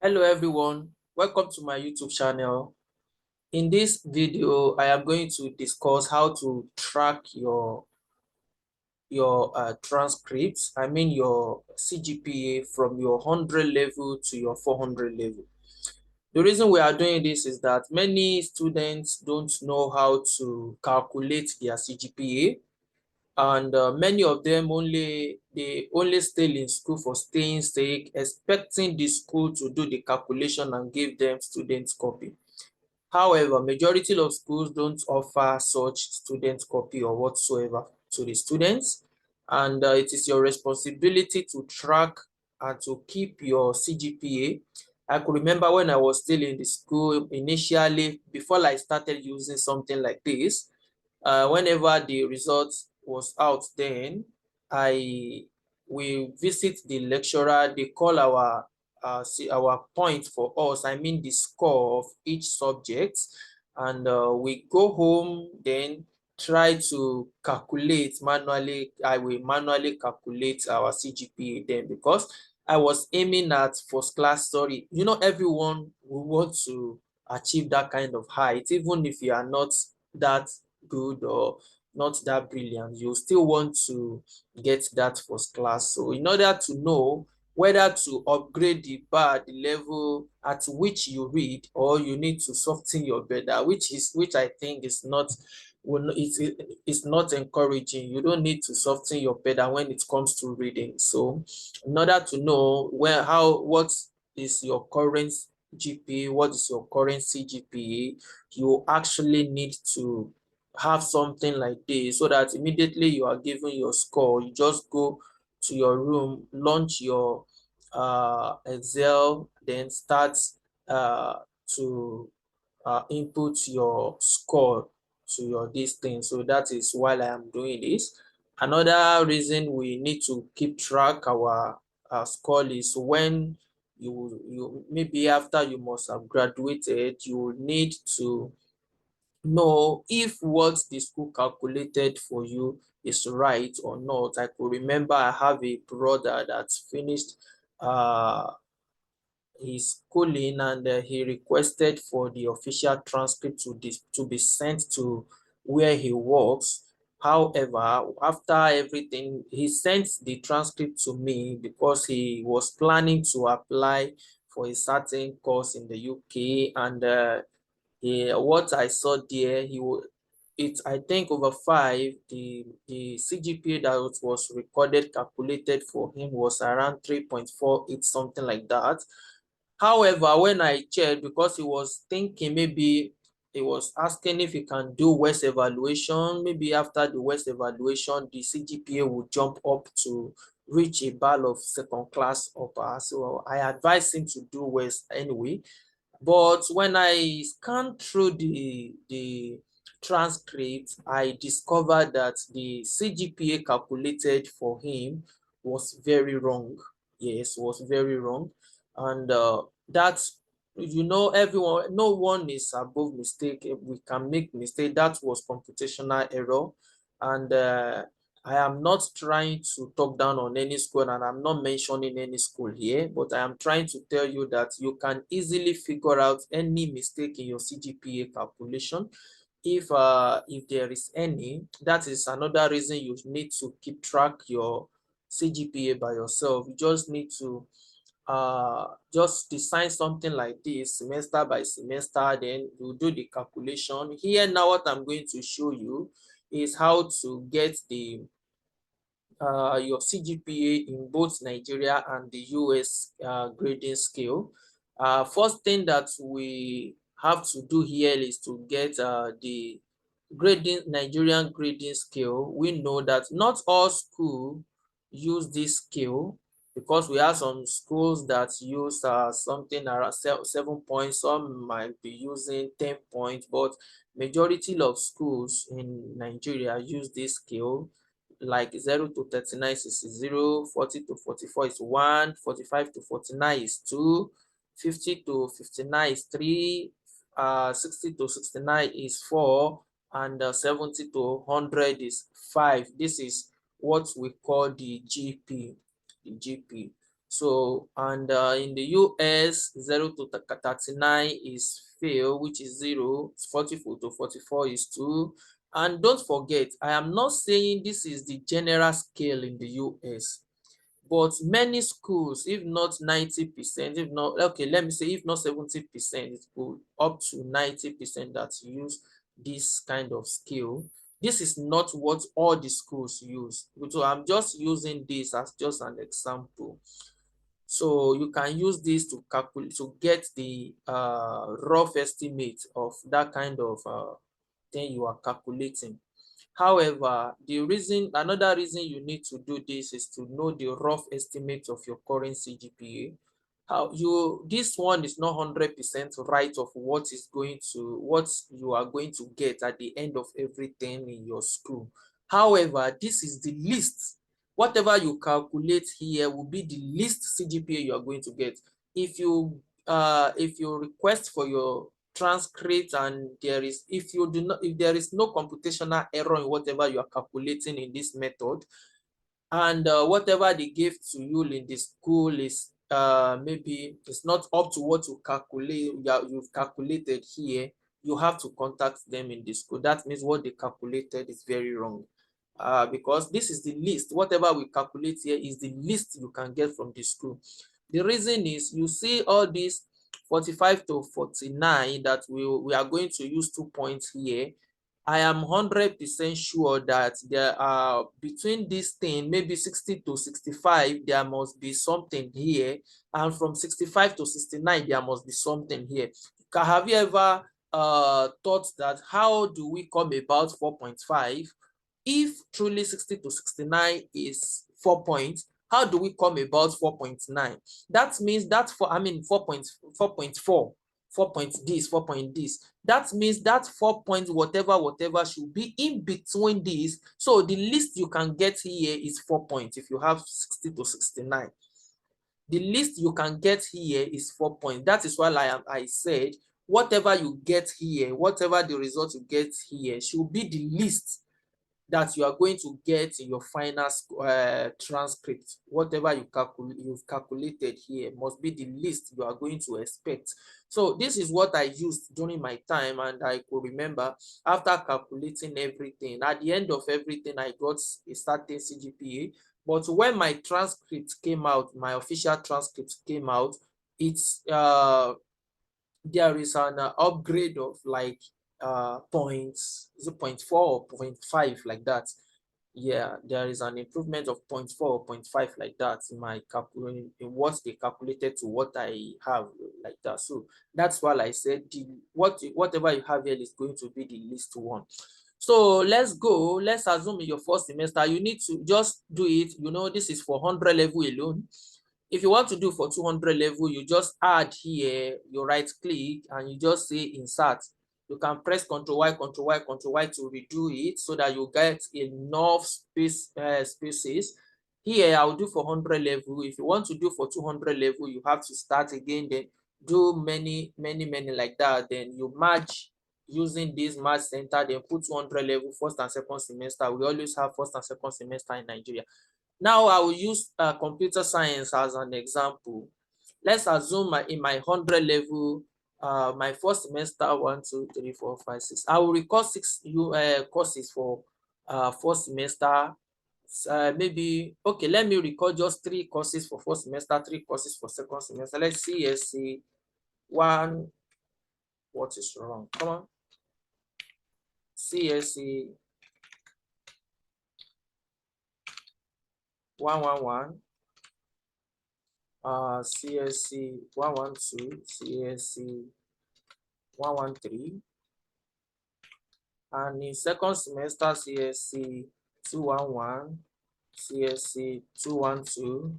Hello everyone, welcome to my YouTube channel. In this video, I am going to discuss how to track your transcripts, I mean your CGPA from your 100 level to your 400 level. The reason we are doing this is that many students don't know how to calculate their CGPA, and many of them only stay in school for staying sake, expecting the school to do the calculation and give them students copy. However, majority of schools don't offer such student copy or whatsoever to the students, and it is your responsibility to track and to keep your CGPA. I could remember when I was still in the school initially, before I started using something like this, whenever the results was out, then we visit the lecturer. They call our point for us, I mean the score of each subject, and we go home, then try to calculate manually. I will manually calculate our CGPA then, because I was aiming at first class. Sorry, everyone will want to achieve that kind of height, even if you are not that good or not that brilliant, you still want to get that first class. So in order to know whether to upgrade the bar, the level at which you read, or you need to soften your better, which I think is not it's not encouraging. You don't need to soften your better when it comes to reading. So in order to know what is your current GPA, what is your current CGPA, you actually need to have something like this, so that immediately you are given your score, you just go to your room, launch your Excel, then start to input your score to your this thing. So that is why I am doing this. Another reason we need to keep track our score is when you maybe after you must have graduated, you will need to know if what the school calculated for you is right or not. I could remember I have a brother that finished his schooling, and he requested for the official transcript to be sent to where he works. However, after everything, he sent the transcript to me because he was planning to apply for a certain course in the UK, and what I saw there, I think over 5, the CGPA that was recorded, calculated for him, was around 3.48, something like that. However, when I checked, because he was thinking maybe he was asking if he can do West evaluation, maybe after the West evaluation, the CGPA will jump up to reach a bar of second class upper. So I advised him to do West anyway. But when I scanned through the transcript, I discovered that the CGPA calculated for him was very wrong. Yes, was very wrong. And that's, everyone, no one is above mistake. We can make mistake. That was computational error. And I am not trying to talk down on any school, and I'm not mentioning any school here, but I am trying to tell you that you can easily figure out any mistake in your CGPA calculation. If there is any, that is another reason you need to keep track your CGPA by yourself. You just need to just design something like this semester by semester, then you do the calculation. Here now, what I'm going to show you is how to get your CGPA in both Nigeria and the US grading scale. First thing that we have to do here is to get the Nigerian grading scale. We know that not all schools use this scale, because we have some schools that use something around 7 points, some might be using 10 points, but majority of schools in Nigeria use this scale. Like 0 to 39 is 0, 40 to 44 is 1, 45 to 49 is 2, 50 to 59 is 3, 60 to 69 is 4, and 70 to 100 is 5. This is what we call the GP. So, and in the US, 0 to 39 is fail, which is 0. 44 to 44 is 2. And don't forget, I am not saying this is the general scale in the US, but many schools, if not 90%, if not, okay, let me say, if not 70%, it could up to 90% that use this kind of scale. This is not what all the schools use. So I'm just using this as just an example. So you can use this to calculate, to get the rough estimate of that kind of thing you are calculating. However, another reason you need to do this is to know the rough estimate of your current CGPA. This one is not 100% right of what you are going to get at the end of everything in your school. However, this is the least. Whatever you calculate here will be the least CGPA you are going to get. If you request for your transcript and if there is no computational error in whatever you are calculating in this method, and whatever they gave to you in the school is maybe it's not up to what you've calculated here, you have to contact them in the school. That means what they calculated is very wrong, because this is the least. Whatever we calculate here is the least you can get from the school. The reason is, you see all these 45 to 49 that we are going to use 2 points here. I am 100% sure that there are between this thing, maybe 60 to 65, there must be something here. And from 65 to 69, there must be something here. Have you ever thought that how do we come about 4.5? If truly 60 to 69 is 4 points, how do we come about 4.9? That means that 4.4, 4 point this, 4 point this. That means that 4 points, whatever should be in between these. So the least you can get here is 4 points if you have 60 to 69. The least you can get here is 4 points. That is why I said whatever you get here, whatever the result you get here should be the least that you are going to get in your final transcript. Whatever you've calculated here must be the least you are going to expect. So this is what I used during my time, and I could remember after calculating everything, at the end of everything, I got a certain CGPA. But when my transcript came out, my official transcript came out, it's there is an upgrade of like points 0.4 or 0.5 like that. Yeah, there is an improvement of 0.4 or 0.5 like that in my in what they calculated to what I have like that. So that's why I said whatever you have here is going to be the least one. So let's assume in your first semester you need to just do it. This is for 100 level alone. If you want to do for 200 level, you just add here, you right click and you just say insert. You can press Ctrl Y, Ctrl Y, Ctrl Y to redo it so that you get enough spaces. Here, I'll do for 100 level. If you want to do for 200 level, you have to start again, then do many like that. Then you merge using this merge center, then put 200 level first and second semester. We always have first and second semester in Nigeria. Now I will use computer science as an example. Let's assume in my 100 level, my first semester, 1, 2, 3, 4, 5, 6. I will record 6 courses for first semester. Maybe, okay, let me record just 3 courses for first semester, 3 courses for second semester. Let's see, CSC1, what is wrong? Come on. CSC 111. CSC 112, CSC 113, and in second semester CSC 211, CSC 212,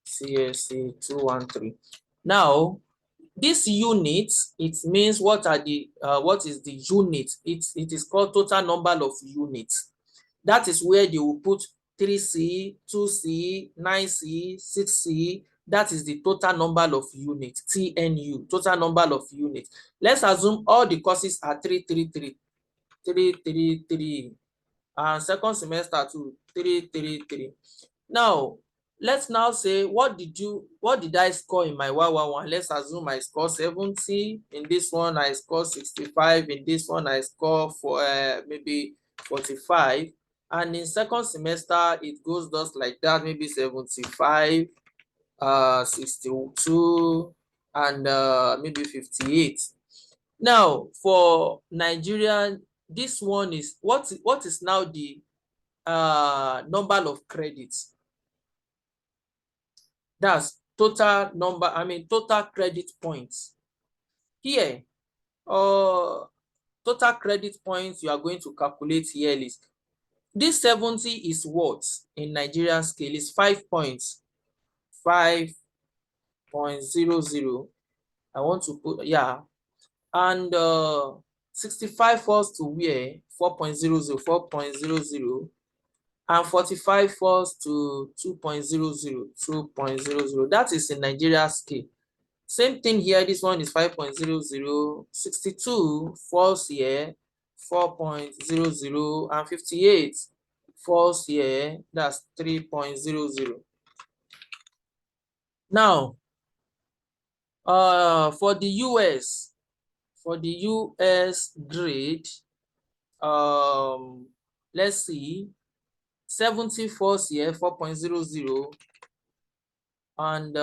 CSC 213. Now, this unit, it means what is the unit? It is called total number of units. That is where they will put 3C, 2C, 9C, 6C. That is the total number of units, TNU, total number of units. Let's assume all the courses are 333, 333, and second semester too, 333. Now, let's now say, what did I score in my 111? Let's assume I score 70. In this one, I score 65. In this one, I score for maybe 45. And in second semester, it goes just like that, maybe 75, 62, and maybe 58. Now, for Nigerian, this one is what is now the number of credits. That's total number, total credit points. Here, total credit points you are going to calculate here is, this 70 is what in Nigerian scale is 5 points. 5.00. I want to put, yeah. And 65 falls to where? 4.00, 4.00. And 45 falls to 2.00, 2.00. That is in Nigeria scale. Same thing here, this one is 5.00, 62 falls here, 4.00, and 58 falls here, that's 3.00. Now, for the US grade, let's see, 70 falls here, 4.00, and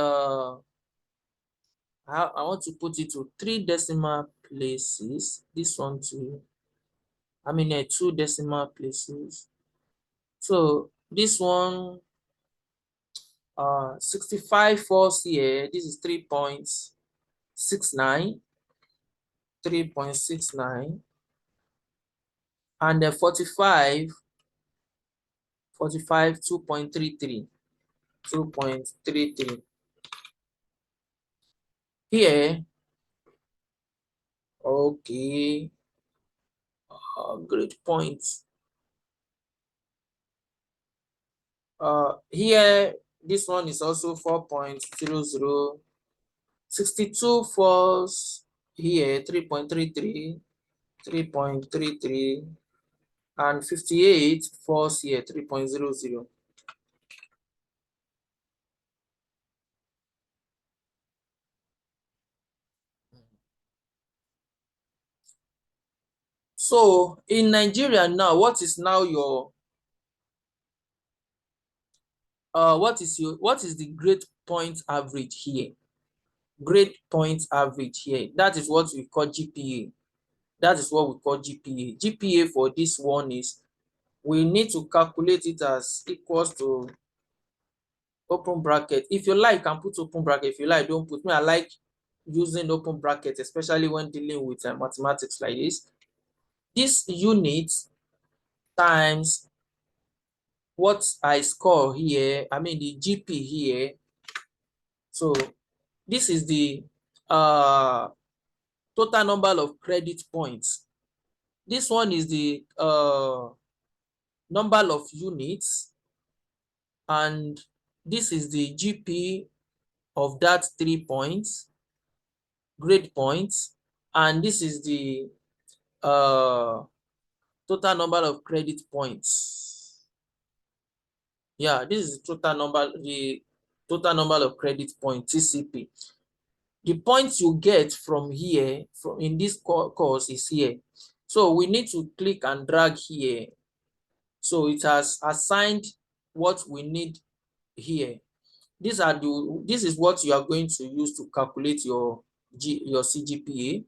I want to put it to 3 decimal places. This one too. 2 decimal places. So this one, 65 falls here. This is 3.69, 3.69, and 45, 2.33, 2.33. Here, okay, great points. Here, this one is also 4.00. 62 falls here, 3.33, 3.33, and 58 falls here, 3.00. So in Nigeria now, what is now your what is the grade point average here? Grade point average here. That is what we call GPA. That is what we call GPA. GPA for this one is, we need to calculate it as equals to open bracket. If you like, you can put open bracket. If you like, don't put. Me, I like using open bracket, especially when dealing with mathematics like this. This unit times what I score here, the GP here. So this is the total number of credit points. This one is the number of units, and this is the GP of that 3 points, grade points, and this is the total number of credit points. Yeah, this is the total number of credit points, TCP. The points you get from here, from in this course, is here. So we need to click and drag here. So it has assigned what we need here. This is what you are going to use to calculate your CGPA.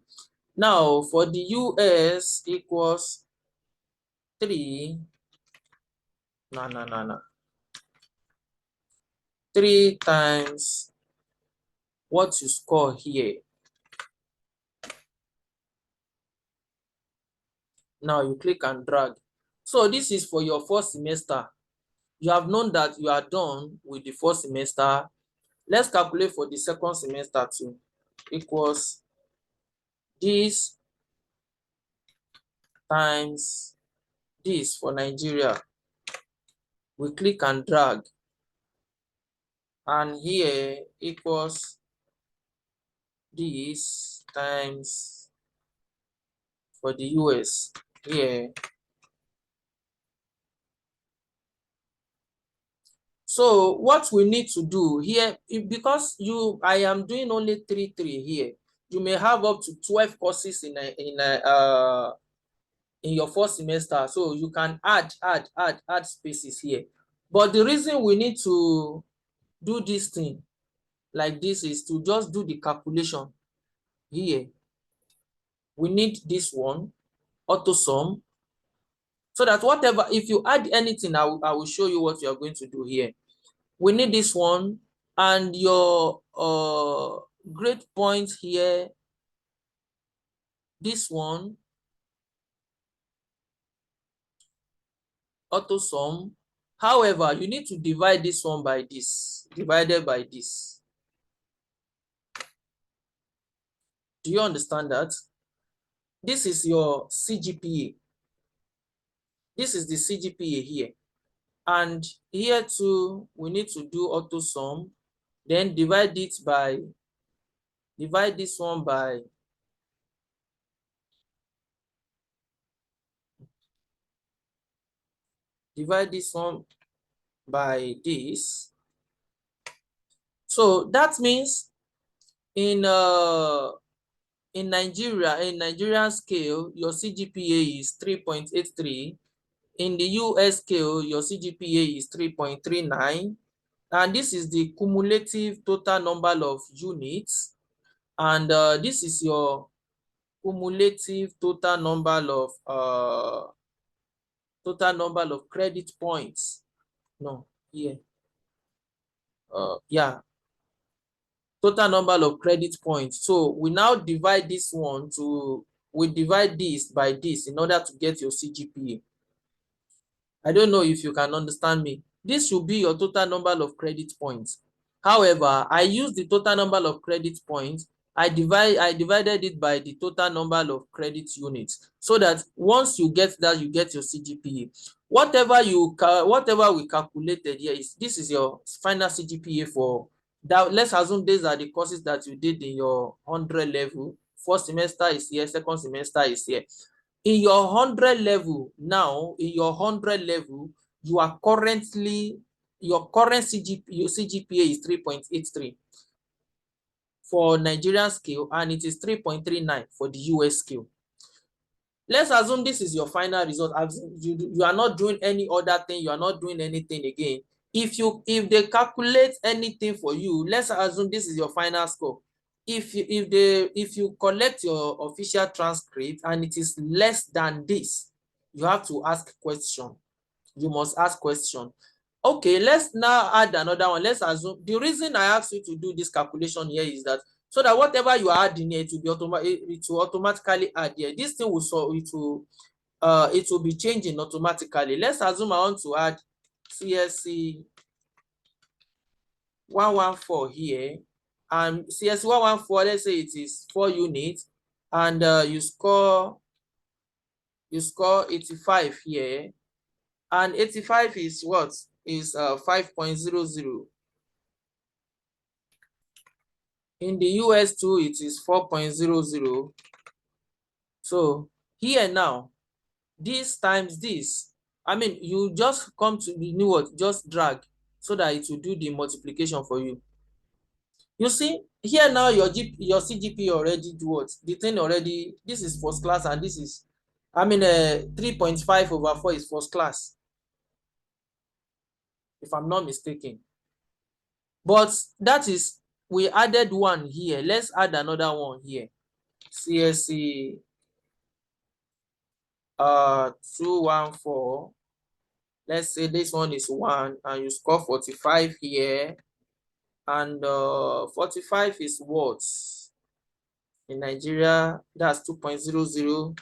Now for the US equals 3, 3 times what you score here. Now you click and drag. So this is for your first semester. You have known that you are done with the first semester. Let's calculate for the second semester too. Equals this times this for Nigeria. We click and drag. And here equals this times for the US here. So what we need to do here, because I am doing only 3 here, you may have up to 12 courses in your first semester. So you can add spaces here. But the reason we need to do this thing like this is to just do the calculation here. We need this one, auto sum, so that whatever, if you add anything, I will show you what you are going to do here. We need this one, and your grade point here, this one, auto sum. However, you need to divide this one by this, divided by this. Do you understand that? This is your CGPA. This is the CGPA here. And here too, we need to do auto sum, then divide this one by this. So that means in Nigerian scale, your CGPA is 3.83. In the US scale, your CGPA is 3.39. And this is the cumulative total number of units. And this is your cumulative total number of credit points. No, here. Yeah, total number of credit points. So we now divide this one we divide this by this in order to get your CGPA. I don't know if you can understand me. This should be your total number of credit points. However, I use the total number of credit points. I divided it by the total number of credit units, so that once you get that, you get your CGPA. Whatever we calculated here this is your final CGPA for that. Let's assume these are the courses that you did in your 100 level. First semester is here, second semester is here. In your 100 level now, your current CGPA is 3.83 for Nigerian scale, and it is 3.39 for the US scale. Let's assume this is your final result. You are not doing any other thing, you are not doing anything again. If they calculate anything for you, let's assume this is your final score. If you collect your official transcript and it is less than this, you have to ask question. You must ask question. Okay, let's now add another one. Let's assume the reason I asked you to do this calculation here is that so that whatever you are adding here, it will automatically add here. This thing will it will be changing automatically. Let's assume I want to add CSC 114 here, and CSC 114, let's say it is 4 units, and you score 85 here, and 85 is what? Is 5.00. In the US too, it is 4.00. So here now, this times this, I mean, you just come to the new word, just drag so that it will do the multiplication for you. You see, here now your CGPA already do what? The thing already, this is first class, and this is, I mean, 3.5 over 4 is first class, if I'm not mistaken. But that is, we added one here. Let's add another one here. CSC 214. Let's say this one is 1, and you score 45 here. And 45 is what? In Nigeria, that's 2.00.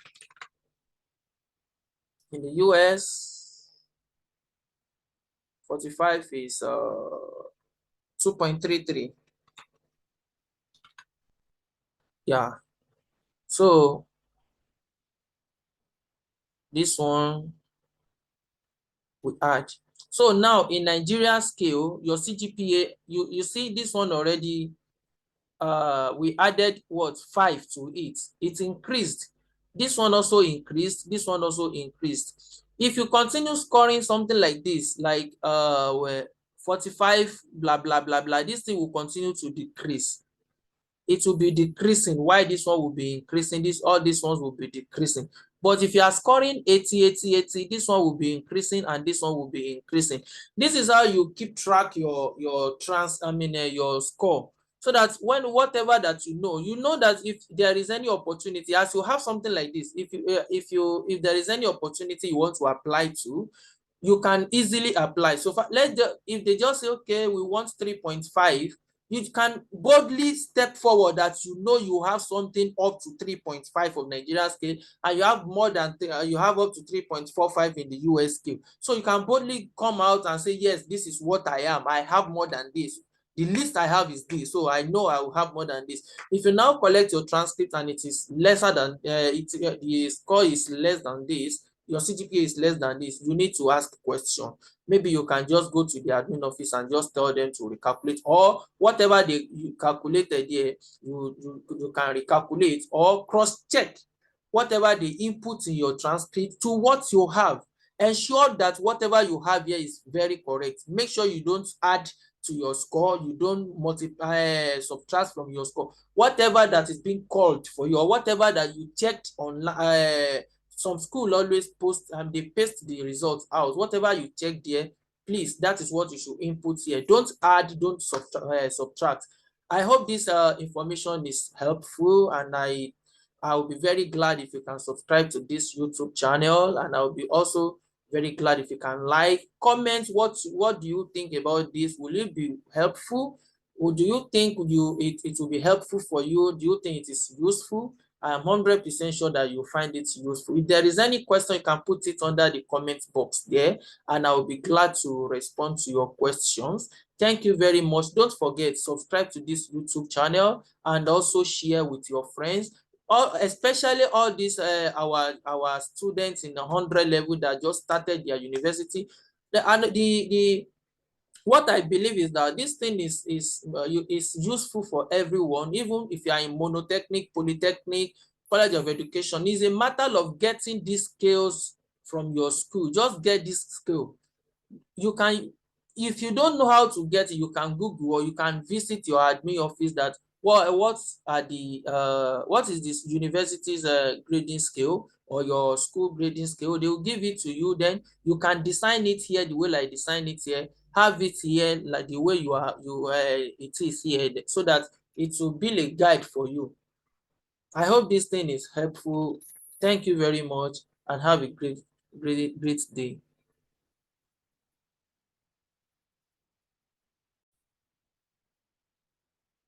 In the US, 45 is 2.33. Yeah. So this one we add. So now in Nigeria scale, your CGPA, you see this one already, we added what? 5 to it. It increased. This one also increased. This one also increased. If you continue scoring something like this, like 45, blah, blah, blah, blah. This thing will continue to decrease. It will be decreasing. Why this one will be increasing? All these ones will be decreasing. But if you are scoring 80, 80, 80, this one will be increasing and this one will be increasing. This is how you keep track your score. So that when whatever that you know that if there is any opportunity, as you have something like this, if there is any opportunity you want to apply to, you can easily apply. So if they just say, okay, we want 3.5, you can boldly step forward that you have something up to 3.5 of Nigeria scale, and you have more than you have up to 3.45 in the US scale. So you can boldly come out and say, yes, this is what I am. I have more than this. The least I have is this, so I know I will have more than this. If you now collect your transcript and it is lesser than the score is less than this, your CGPA is less than this, you need to ask a question. Maybe you can just go to the admin office and just tell them to recalculate, or whatever you calculated there, you can recalculate or cross-check whatever they input in your transcript to what you have. Ensure that whatever you have here is very correct. Make sure you don't add to your score, you don't multiply, subtract from your score. Whatever that is being called for you, or whatever that you checked online, some school always post and they paste the results out. Whatever you check there, please, that is what you should input here. Don't add, don't subtract. I hope this information is helpful, and I will be very glad if you can subscribe to this YouTube channel, and I will be also very glad if you can comment what do you think about this. Will it be helpful? Or do you think it will be helpful for you? Do you think it is useful? I'm 100% sure that you'll find it useful. If there is any question, you can put it under the comment box there, and I will be glad to respond to your questions. Thank you very much. Don't forget, subscribe to this YouTube channel and also share with your friends. Especially all these our students in the 100 level that just started their university. The what I believe is that this thing is useful for everyone, even if you are in monotechnic, polytechnic, college of education. It's a matter of getting these skills from your school. Just get this skill. You can, if you don't know how to get it, you can Google, or you can visit your admin office that what is this university's grading scale, or your school grading scale. They will give it to you. Then you can design it here the way I design it here, have it here like the way it is here, so that it will be a guide for you. I hope this thing is helpful. Thank you very much, and have a great day.